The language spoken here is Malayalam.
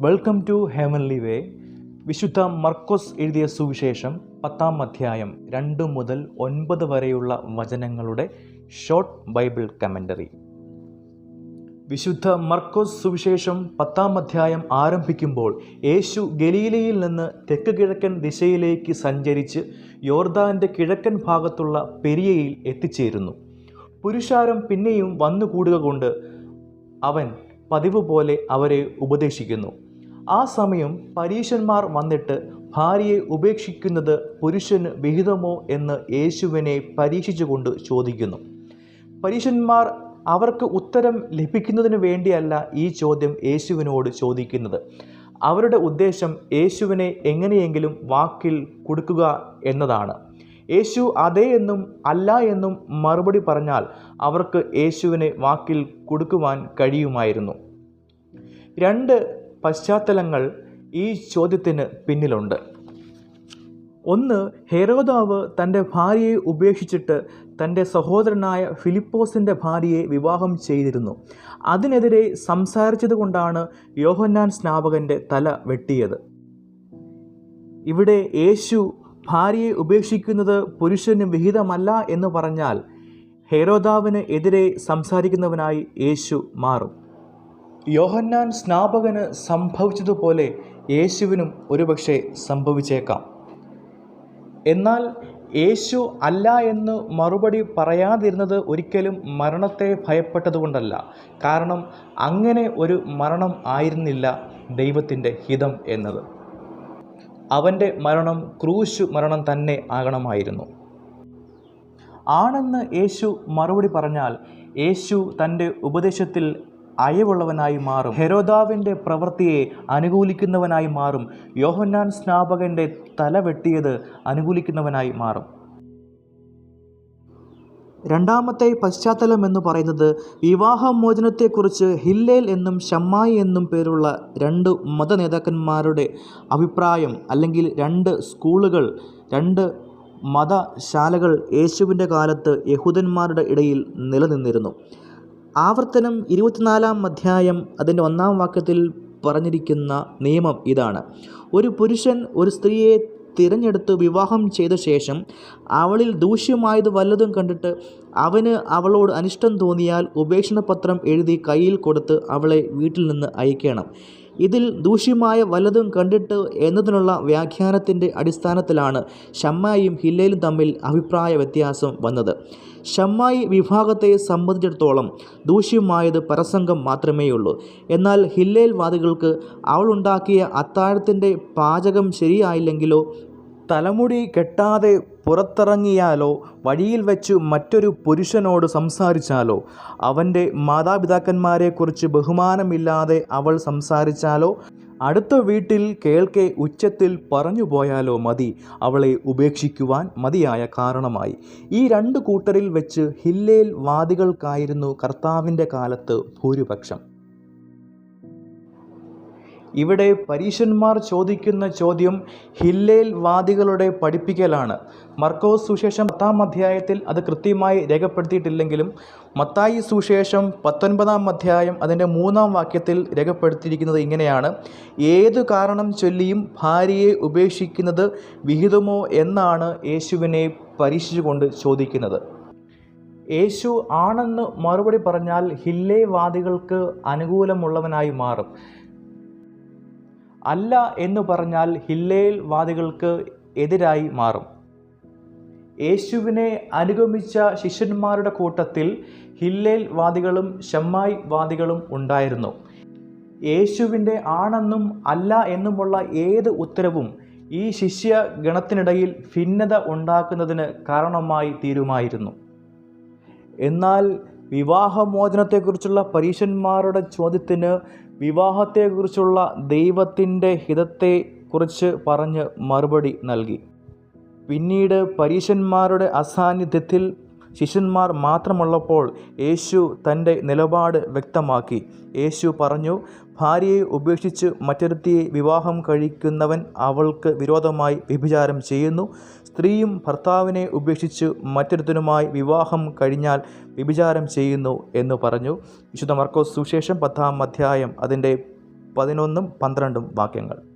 വെൽക്കം ടു ഹെവൻലി വേ. വിശുദ്ധ മർക്കോസ് എഴുതിയ സുവിശേഷം 10-ാം അധ്യായം 2 മുതൽ 9 വരെയുള്ള വചനങ്ങളുടെ ഷോർട്ട് ബൈബിൾ കമൻ്ററി. വിശുദ്ധ മർക്കോസ് സുവിശേഷം 10-ാം അധ്യായം ആരംഭിക്കുമ്പോൾ യേശു ഗലീലയിൽ നിന്ന് തെക്ക് കിഴക്കൻ ദിശയിലേക്ക് സഞ്ചരിച്ച് യോർദാൻ്റെ കിഴക്കൻ ഭാഗത്തുള്ള പെരിയയിൽ എത്തിച്ചേരുന്നു. പുരുഷാരം പിന്നെയും വന്നുകൂടുക കൊണ്ട് അവൻ പതിവ് പോലെ അവരെ ഉപദേശിക്കുന്നു. ആ സമയം പരീശന്മാർ വന്നിട്ട് ഭാര്യയെ ഉപേക്ഷിക്കുന്നത് പുരുഷന് വിഹിതമോ എന്ന് യേശുവിനെ പരീക്ഷിച്ചുകൊണ്ട് ചോദിക്കുന്നു. പരീശന്മാർ അവർക്ക് ഉത്തരം ലഭിക്കുന്നതിന് വേണ്ടിയല്ല ഈ ചോദ്യം യേശുവിനോട് ചോദിക്കുന്നത്. അവരുടെ ഉദ്ദേശം യേശുവിനെ എങ്ങനെയെങ്കിലും വാക്കിൽ കൊടുക്കുക എന്നതാണ്. യേശു അതെ എന്നും അല്ല എന്നും മറുപടി പറഞ്ഞാൽ അവർക്ക് യേശുവിനെ വാക്കിൽ കൊടുക്കുവാൻ കഴിയുമായിരുന്നു. 2 പശ്ചാത്തലങ്ങൾ ഈ ചോദ്യത്തിന് പിന്നിലുണ്ട്. ഒന്ന്, ഹെരോദാവ് തൻ്റെ ഭാര്യയെ ഉപേക്ഷിച്ചിട്ട് തൻ്റെ സഹോദരനായ ഫിലിപ്പോസിൻ്റെ ഭാര്യയെ വിവാഹം ചെയ്തിരുന്നു. അതിനെതിരെ സംസാരിച്ചതുകൊണ്ടാണ് യോഹന്നാൻ സ്നാപകൻ്റെ തല വെട്ടിയത്. ഇവിടെ യേശു ഭാര്യയെ ഉപേക്ഷിക്കുന്നത് പുരുഷന് വിഹിതമല്ല എന്ന് പറഞ്ഞാൽ ഹെരോദാവിന് എതിരെ സംസാരിക്കുന്നവനായി യേശു മാറും. യോഹന്നാൻ സ്നാപകന് സംഭവിച്ചതുപോലെ യേശുവിനും ഒരുപക്ഷെ സംഭവിച്ചേക്കാം. എന്നാൽ യേശു അല്ല എന്ന് മറുപടി പറയാതിരുന്നത് ഒരിക്കലും മരണത്തെ ഭയപ്പെട്ടതുകൊണ്ടല്ല. കാരണം അങ്ങനെ ഒരു മരണം ആയിരുന്നില്ല ദൈവത്തിൻ്റെ ഹിതം എന്നത്. അവൻ്റെ മരണം ക്രൂശു മരണം തന്നെ ആകണമായിരുന്നു. ആണെന്ന് യേശു മറുപടി പറഞ്ഞാൽ യേശു തൻ്റെ ഉപദേശത്തിൽ അയവുള്ളവനായി മാറും. ഹെരോദാവിൻ്റെ പ്രവൃത്തിയെ അനുകൂലിക്കുന്നവനായി മാറും. യോഹന്നാൻ സ്നാപകൻ്റെ തല വെട്ടിയത് അനുകൂലിക്കുന്നവനായി മാറും. രണ്ടാമത്തെ പശ്ചാത്തലം എന്ന് പറയുന്നത് വിവാഹമോചനത്തെക്കുറിച്ച് ഹില്ലേൽ എന്നും ഷമ്മായി എന്നും പേരുള്ള 2 മതനേതാക്കന്മാരുടെ അഭിപ്രായം, അല്ലെങ്കിൽ 2 സ്കൂളുകൾ, 2 മതശാലകൾ യേശുവിൻ്റെ കാലത്ത് യഹൂദന്മാരുടെ ഇടയിൽ നിലനിന്നിരുന്നു. ആവർത്തനം 24-ാം അധ്യായം അതിൻ്റെ 1-ാം വാക്യത്തിൽ പറഞ്ഞിരിക്കുന്ന നിയമം ഇതാണ്: ഒരു പുരുഷൻ ഒരു സ്ത്രീയെ തിരഞ്ഞെടുത്ത് വിവാഹം ചെയ്ത ശേഷം അവളിൽ ദൂഷ്യമായത് വല്ലതും കണ്ടിട്ട് അവന് അവളോട് അനിഷ്ടം തോന്നിയാൽ ഉപേക്ഷണപത്രം എഴുതി കയ്യിൽ കൊടുത്ത് അവളെ വീട്ടിൽ നിന്ന് അയക്കണം. ഇതിൽ ദൂഷ്യമായ വല്ലതും കണ്ടിട്ട് എന്നതിനുള്ള വ്യാഖ്യാനത്തിൻ്റെ അടിസ്ഥാനത്തിലാണ് ഷമ്മായിയും ഹില്ലേലും തമ്മിൽ അഭിപ്രായ വ്യത്യാസം വന്നത്. ഷമ്മായി വിഭാഗത്തെ സംബന്ധിച്ചിടത്തോളം ദൂഷ്യമായത് പരസംഗം മാത്രമേയുള്ളൂ. എന്നാൽ ഹില്ലേൽ വാദികൾക്ക് അവളുണ്ടാക്കിയ അത്താഴത്തിൻ്റെ പാചകം ശരിയായില്ലെങ്കിലോ, തലമുടി കെട്ടാതെ പുറത്തിറങ്ങിയാലോ, വഴിയിൽ വെച്ച് മറ്റൊരു പുരുഷനോട് സംസാരിച്ചാലോ, അവൻ്റെ മാതാപിതാക്കന്മാരെക്കുറിച്ച് ബഹുമാനമില്ലാതെ അവൾ സംസാരിച്ചാലോ, അടുത്ത വീട്ടിൽ കേൾക്കെ ഉച്ചത്തിൽ പറഞ്ഞു പോയാലോ മതി അവളെ ഉപേക്ഷിക്കുവാൻ മതിയായ കാരണമായി. ഈ 2 കൂട്ടരിൽ വെച്ച് ഹില്ലേൽ വാദികൾക്കായിരുന്നു കർത്താവിൻ്റെ കാലത്ത് ഭൂരിപക്ഷം. ഇവിടെ പരീശന്മാർ ചോദിക്കുന്ന ചോദ്യം ഹില്ലേൽ വാദികളുടെ പഠിപ്പിക്കലാണ്. മർക്കോസ് സുവിശേഷം 10-ാം അധ്യായത്തിൽ അത് കൃത്യമായി രേഖപ്പെടുത്തിയിട്ടില്ലെങ്കിലും മത്തായി സുവിശേഷം 19-ാം അധ്യായം അതിൻ്റെ 3-ാം വാക്യത്തിൽ രേഖപ്പെടുത്തിയിരിക്കുന്നത് ഇങ്ങനെയാണ്: ഏതു കാരണം ചൊല്ലിയും ഭാര്യയെ ഉപേക്ഷിക്കുന്നത് വിഹിതമോ എന്നാണ് യേശുവിനെ പരീക്ഷിച്ചുകൊണ്ട് ചോദിക്കുന്നത്. യേശു ആണെന്ന് മറുപടി പറഞ്ഞാൽ ഹില്ലേൽ വാദികൾക്ക് അനുകൂലമുള്ളവനായി മാറും. അല്ല എന്ന് പറഞ്ഞാൽ ഹില്ലേൽ വാദികൾക്ക് എതിരായി മാറും. യേശുവിനെ അനുഗമിച്ച ശിഷ്യന്മാരുടെ കൂട്ടത്തിൽ ഹില്ലേൽ വാദികളും ഷമ്മായി വാദികളും ഉണ്ടായിരുന്നു. യേശുവിൻ്റെ ആണെന്നും അല്ല എന്നുമുള്ള ഏത് ഉത്തരവും ഈ ശിഷ്യഗണത്തിനിടയിൽ ഭിന്നത ഉണ്ടാക്കുന്നതിന് കാരണമായി തീരുമായിരുന്നു. എന്നാൽ വിവാഹമോചനത്തെക്കുറിച്ചുള്ള പരീശന്മാരുടെ ചോദ്യത്തിന് വിവാഹത്തെക്കുറിച്ചുള്ള ദൈവത്തിൻ്റെ ഹിതത്തെക്കുറിച്ച് പറഞ്ഞ് മറുപടി നൽകി. പിന്നീട് പരീശന്മാരുടെ അസാന്നിധ്യത്തിൽ ശിഷ്യന്മാർ മാത്രമുള്ളപ്പോൾ യേശു തൻ്റെ നിലപാട് വ്യക്തമാക്കി. യേശു പറഞ്ഞു, ഭാര്യയെ ഉപേക്ഷിച്ച് മറ്റൊരുത്തിയെ വിവാഹം കഴിക്കുന്നവൻ അവൾക്ക് വിരോധമായി വ്യഭിചാരം ചെയ്യുന്നു. സ്ത്രീയും ഭർത്താവിനെ ഉപേക്ഷിച്ച് മറ്റൊരുത്തനുമായി വിവാഹം കഴിഞ്ഞാൽ വ്യഭിചാരം ചെയ്യുന്നു എന്ന് പറഞ്ഞു. വിശുദ്ധ മർക്കോസ് സുവിശേഷം 10-ാം അധ്യായം അതിൻ്റെ 11-12 വാക്യങ്ങൾ.